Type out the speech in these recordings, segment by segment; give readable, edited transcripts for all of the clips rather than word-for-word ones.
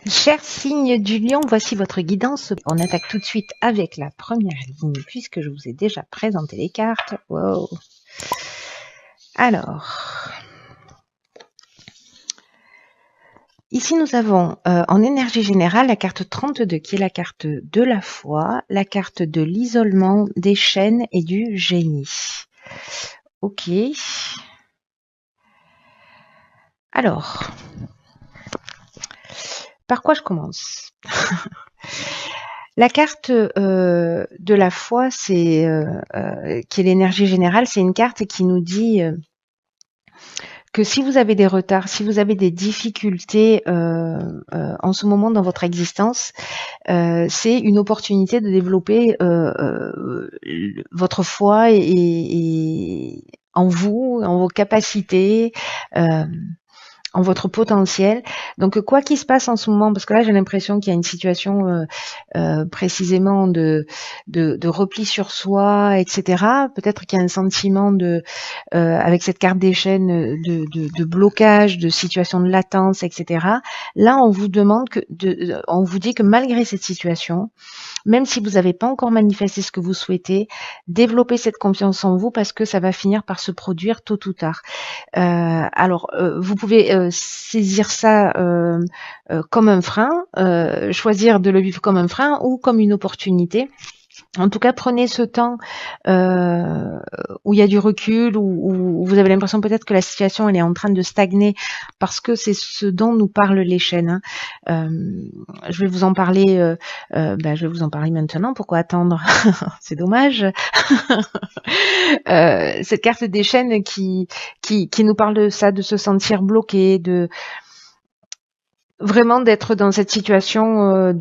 Cher signe du lion, voici votre guidance. On attaque tout de suite avec la première ligne puisque je vous ai déjà présenté les cartes. Wow. Alors, ici nous avons en énergie générale la carte 32 qui est la carte de la foi, la carte de l'isolement, des chaînes et du génie. Ok. Alors, par quoi je commence? La carte de la foi, c'est qui est l'énergie générale, c'est une carte qui nous dit que si vous avez des retards, si vous avez des difficultés en ce moment dans votre existence, c'est une opportunité de développer votre foi et en vous, en vos capacités. En votre potentiel. Donc, quoi qu'il se passe en ce moment, parce que là, j'ai l'impression qu'il y a une situation précisément de repli sur soi, etc. Peut-être qu'il y a un sentiment avec cette carte des chaînes, de blocage, de situation de latence, etc. Là, on vous demande on vous dit que malgré cette situation, même si vous n'avez pas encore manifesté ce que vous souhaitez, développez cette confiance en vous parce que ça va finir par se produire tôt ou tard. Alors, vous pouvez saisir ça comme un frein, choisir de le vivre comme un frein ou comme une opportunité. En tout cas, prenez ce temps où il y a du recul, où vous avez l'impression peut-être que la situation elle est en train de stagner, parce que c'est ce dont nous parlent les chaînes. Je vais vous en parler. Je vais vous en parler maintenant. Pourquoi attendre? C'est dommage. Cette carte des chaînes qui nous parle de ça, de se sentir bloqué, de vraiment d'être dans cette situation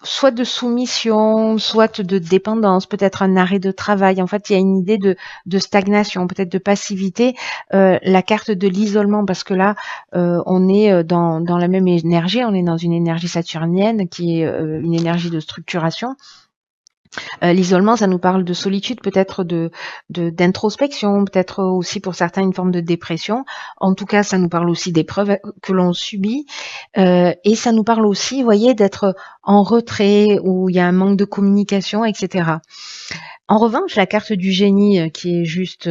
soit de soumission, soit de dépendance, peut-être un arrêt de travail. En fait, il y a une idée de stagnation, peut-être de passivité. La carte de l'isolement, parce que là, on est dans la même énergie, on est dans une énergie saturnienne qui est une énergie de structuration. L'isolement, ça nous parle de solitude, peut-être d'introspection, peut-être aussi pour certains une forme de dépression. En tout cas, ça nous parle aussi d'épreuves que l'on subit. Et ça nous parle aussi, vous voyez, d'être en retrait, où il y a un manque de communication, etc. En revanche, la carte du génie, qui est juste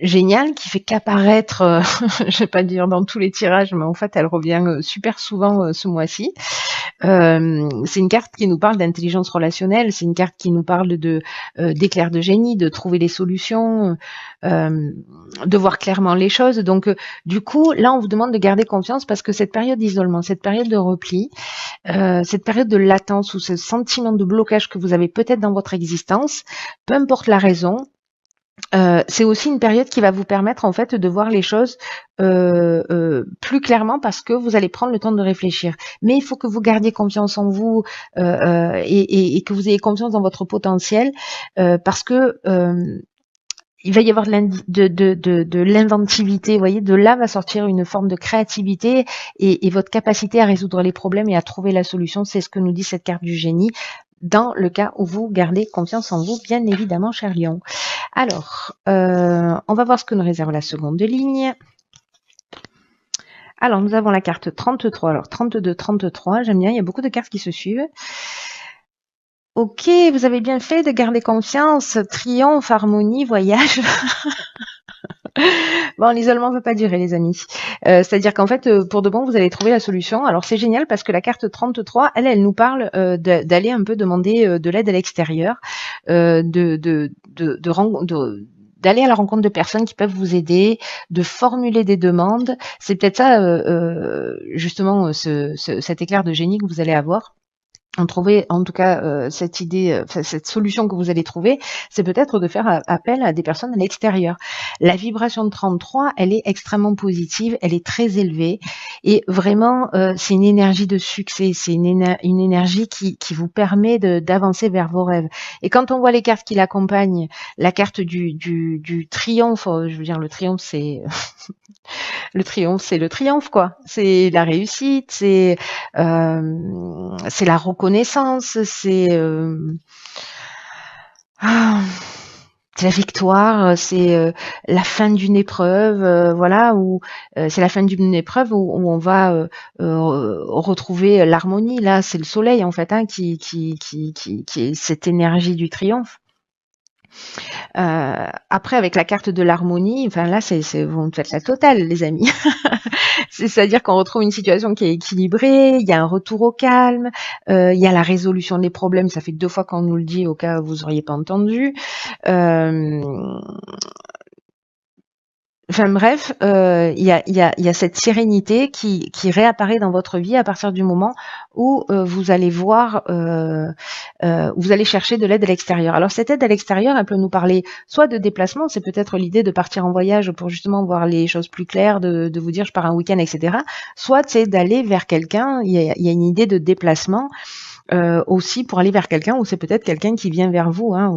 géniale, qui fait qu'apparaître, je vais pas dire dans tous les tirages, mais en fait, elle revient super souvent ce mois-ci. C'est une carte qui nous parle d'intelligence relationnelle, c'est une carte qui nous parle d'éclair de génie, de trouver des solutions, de voir clairement les choses. Donc, du coup, là, on vous demande de garder confiance parce que cette période d'isolement, cette période de repli, cette période de latence ou ce sentiment de blocage que vous avez peut-être dans votre existence, peu importe la raison, c'est aussi une période qui va vous permettre en fait de voir les choses plus clairement parce que vous allez prendre le temps de réfléchir. Mais il faut que vous gardiez confiance en vous et que vous ayez confiance dans votre potentiel parce que il va y avoir de l'inventivité, vous voyez, de là va sortir une forme de créativité et votre capacité à résoudre les problèmes et à trouver la solution. C'est ce que nous dit cette carte du génie dans le cas où vous gardez confiance en vous, bien évidemment, cher Lion. Alors, on va voir ce que nous réserve la seconde ligne. Alors, nous avons la carte 33. Alors, 32, 33, j'aime bien, il y a beaucoup de cartes qui se suivent. Ok, vous avez bien fait de garder confiance. Triomphe, harmonie, voyage. Bon, l'isolement ne peut pas durer, les amis. C'est-à-dire qu'en fait, pour de bon, vous allez trouver la solution. Alors, c'est génial parce que la carte 33, elle nous parle d'aller un peu demander de l'aide à l'extérieur, d'aller à la rencontre de personnes qui peuvent vous aider, de formuler des demandes. C'est peut-être ça, justement, cet éclair de génie que vous allez avoir. Trouver en tout cas cette idée, cette solution que vous allez trouver, c'est peut-être de faire appel à des personnes à l'extérieur. La vibration de 33, elle est extrêmement positive, elle est très élevée et vraiment c'est une énergie de succès, c'est une énergie qui vous permet d'avancer vers vos rêves. Et quand on voit les cartes qui l'accompagnent, la carte du triomphe, je veux dire le triomphe c'est le triomphe, quoi. C'est la réussite, c'est la reconnaissance, c'est c'est la victoire, c'est la fin d'une épreuve, voilà, ou c'est la fin d'une épreuve où on va retrouver l'harmonie. Là, c'est le soleil en fait, hein, qui est cette énergie du triomphe. Après, avec la carte de l'harmonie, enfin là, vous me faites la totale, les amis. C'est-à-dire qu'on retrouve une situation qui est équilibrée, il y a un retour au calme, il y a la résolution des problèmes. Ça fait 2 fois qu'on nous le dit, au cas où vous auriez pas entendu. Enfin bref, il y a cette sérénité qui réapparaît dans votre vie à partir du moment où vous allez voir, vous allez chercher de l'aide à l'extérieur. Alors cette aide à l'extérieur, elle peut nous parler soit de déplacement, c'est peut-être l'idée de partir en voyage pour justement voir les choses plus claires, de vous dire je pars un week-end, etc. Soit c'est d'aller vers quelqu'un, il y a une idée de déplacement. Aussi pour aller vers quelqu'un ou c'est peut-être quelqu'un qui vient vers vous, hein,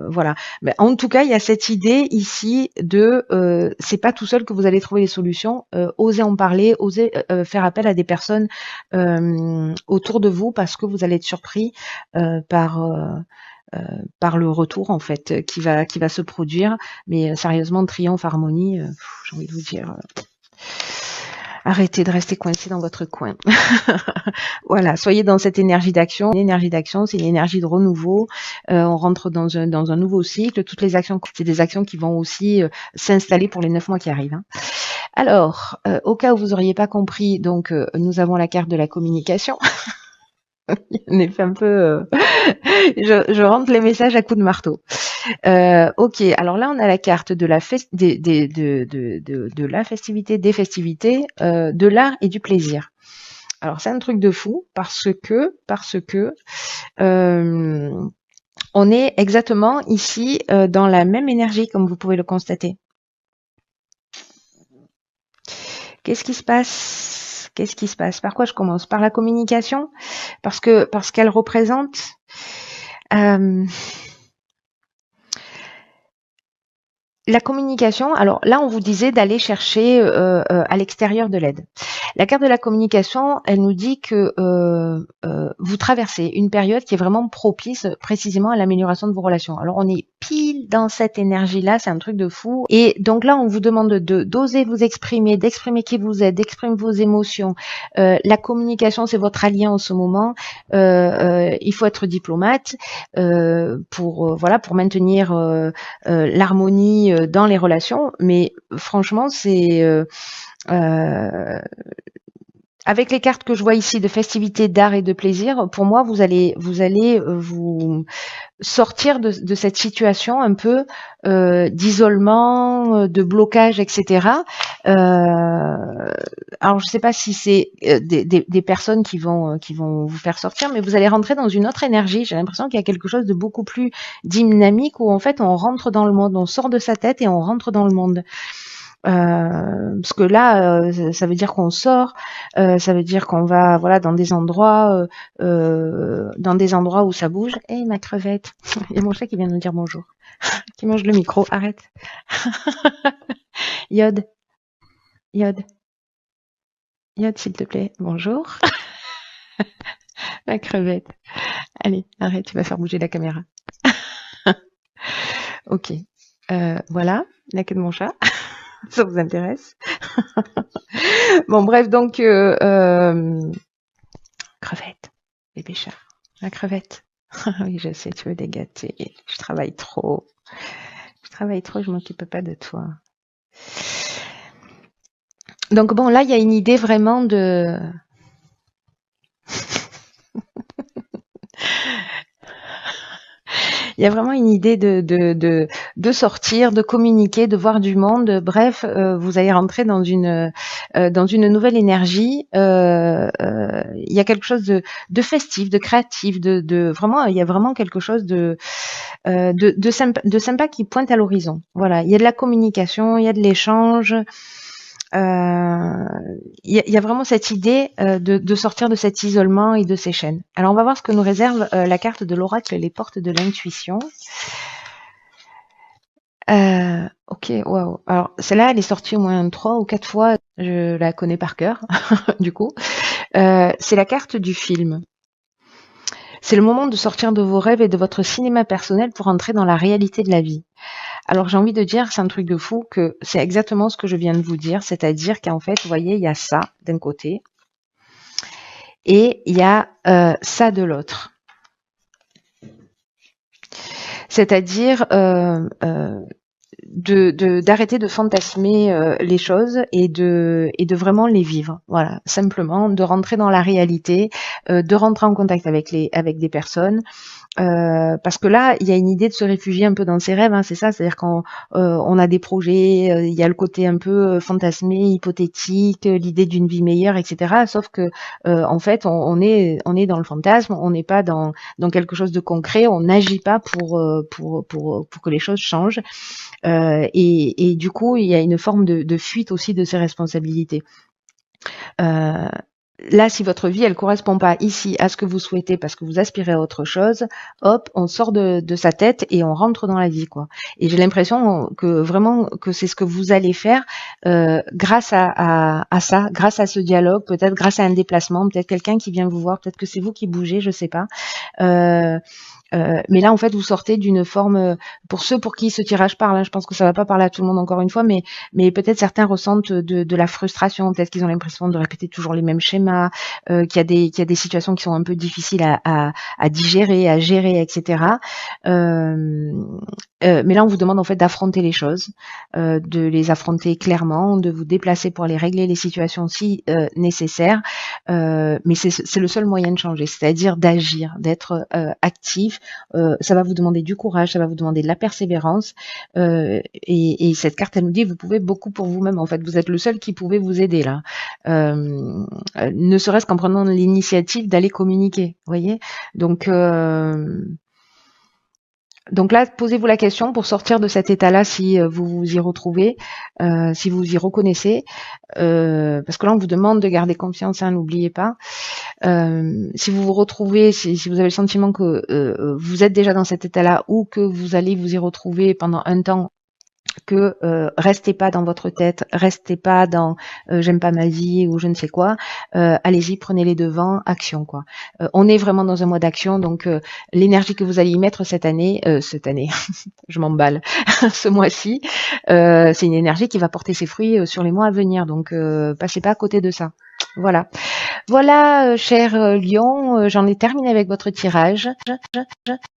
voilà. Mais en tout cas, il y a cette idée ici de c'est pas tout seul que vous allez trouver les solutions. Osez en parler, osez faire appel à des personnes autour de vous parce que vous allez être surpris par le retour en fait qui va se produire. Mais sérieusement, triomphe, harmonie, j'ai envie de vous dire. Arrêtez de rester coincé dans votre coin. Voilà, soyez dans cette énergie d'action. L'énergie d'action, c'est une énergie de renouveau. On rentre dans un nouveau cycle. Toutes les actions, c'est des actions qui vont aussi s'installer pour les 9 mois qui arrivent. Hein. Alors, au cas où vous n'auriez pas compris, donc nous avons la carte de la communication. On est un peu... je rentre les messages à coups de marteau. Ok, alors là on a la carte de la la festivité, des festivités, de l'art et du plaisir. Alors c'est un truc de fou parce que on est exactement ici dans la même énergie comme vous pouvez le constater. Qu'est-ce qui se passe? Par quoi je commence? Par la communication, parce qu'elle représente la communication. Alors là, on vous disait d'aller chercher à l'extérieur de l'aide. La carte de la communication, elle nous dit que vous traversez une période qui est vraiment propice précisément à l'amélioration de vos relations. Alors on est pile dans cette énergie-là, c'est un truc de fou. Et donc là, on vous demande d'oser vous exprimer, d'exprimer qui vous êtes, d'exprimer vos émotions. La communication, c'est votre allié en ce moment. Il faut être diplomate pour maintenir l'harmonie dans les relations. Mais franchement, c'est avec les cartes que je vois ici de festivité, d'art et de plaisir, pour moi, vous allez vous sortir de cette situation un peu d'isolement, de blocage, etc. Alors, je ne sais pas si c'est des personnes qui vont vous faire sortir, mais vous allez rentrer dans une autre énergie. J'ai l'impression qu'il y a quelque chose de beaucoup plus dynamique où en fait on rentre dans le monde, on sort de sa tête et on rentre dans le monde. Parce que là, ça veut dire qu'on sort, ça veut dire qu'on va, dans des endroits où ça bouge. Et ma crevette, il y a mon chat qui vient nous dire bonjour, qui mange le micro. Arrête. Yod, s'il te plaît. Bonjour. Ma crevette. Allez, arrête, tu vas faire bouger la caméra. Ok. Voilà, la queue de mon chat. Ça vous intéresse? Bon, bref, donc crevette, bébé chat, la crevette. Oui, je sais, tu veux des gâtés. Je travaille trop, je m'occupe pas de toi. Donc bon, là, il y a une idée vraiment de... Il y a vraiment une idée de sortir, de communiquer, de voir du monde. Bref, vous allez rentrer dans une nouvelle énergie. Il y a quelque chose de festif, de créatif, de vraiment. Il y a vraiment quelque chose de sympa qui pointe à l'horizon. Voilà, il y a de la communication, il y a de l'échange. Il y a vraiment cette idée de sortir de cet isolement et de ces chaînes. Alors on va voir ce que nous réserve la carte de l'oracle, les portes de l'intuition. Ok, waouh. Alors celle-là, elle est sortie au moins 3 ou 4 fois. Je la connais par cœur, du coup. C'est la carte du film. C'est le moment de sortir de vos rêves et de votre cinéma personnel pour entrer dans la réalité de la vie. Alors j'ai envie de dire, c'est un truc de fou, que c'est exactement ce que je viens de vous dire, c'est-à-dire qu'en fait, vous voyez, il y a ça d'un côté et il y a ça de l'autre. C'est-à-dire d'arrêter de fantasmer les choses et de vraiment les vivre. Voilà, simplement de rentrer dans la réalité, de rentrer en contact avec des personnes. Parce que là, il y a une idée de se réfugier un peu dans ses rêves, hein, c'est ça, c'est-à-dire quand on a des projets, il y a le côté un peu fantasmé, hypothétique, l'idée d'une vie meilleure, etc. Sauf que en fait, on est dans le fantasme, on n'est pas dans quelque chose de concret, on n'agit pas pour que les choses changent. Et du coup, il y a une forme de fuite aussi de ses responsabilités. Là, si votre vie, elle correspond pas ici à ce que vous souhaitez parce que vous aspirez à autre chose, hop, on sort de sa tête et on rentre dans la vie, quoi. Et j'ai l'impression que vraiment que c'est ce que vous allez faire grâce à ça, grâce à ce dialogue, peut-être grâce à un déplacement, peut-être quelqu'un qui vient vous voir, peut-être que c'est vous qui bougez, je sais pas. Mais là, en fait, vous sortez d'une forme, pour ceux pour qui ce tirage parle, hein, je pense que ça va pas parler à tout le monde encore une fois, mais peut-être certains ressentent de la frustration, peut-être qu'ils ont l'impression de répéter toujours les mêmes schémas, qu'il y a des situations qui sont un peu difficiles à digérer, à gérer, etc. Mais là, on vous demande en fait d'affronter les choses, de les affronter clairement, de vous déplacer pour aller régler les situations si nécessaires. Mais c'est le seul moyen de changer, c'est-à-dire d'agir, d'être actif. Ça va vous demander du courage, ça va vous demander de la persévérance. Et cette carte, elle nous dit, vous pouvez beaucoup pour vous-même. En fait, vous êtes le seul qui pouvait vous aider là. Ne serait-ce qu'en prenant l'initiative d'aller communiquer, vous voyez. Donc là, posez-vous la question pour sortir de cet état-là si vous vous y retrouvez, si vous vous y reconnaissez, parce que là, on vous demande de garder confiance, hein, n'oubliez pas. Si vous vous retrouvez, si vous avez le sentiment que vous êtes déjà dans cet état-là ou que vous allez vous y retrouver pendant un temps, que restez pas dans votre tête, restez pas dans j'aime pas ma vie ou je ne sais quoi. Allez-y, prenez les devants, action quoi. On est vraiment dans un mois d'action, donc l'énergie que vous allez y mettre cette année, je m'emballe, ce mois-ci, c'est une énergie qui va porter ses fruits sur les mois à venir, donc passez pas à côté de ça. Voilà. Voilà, cher Lion, j'en ai terminé avec votre tirage.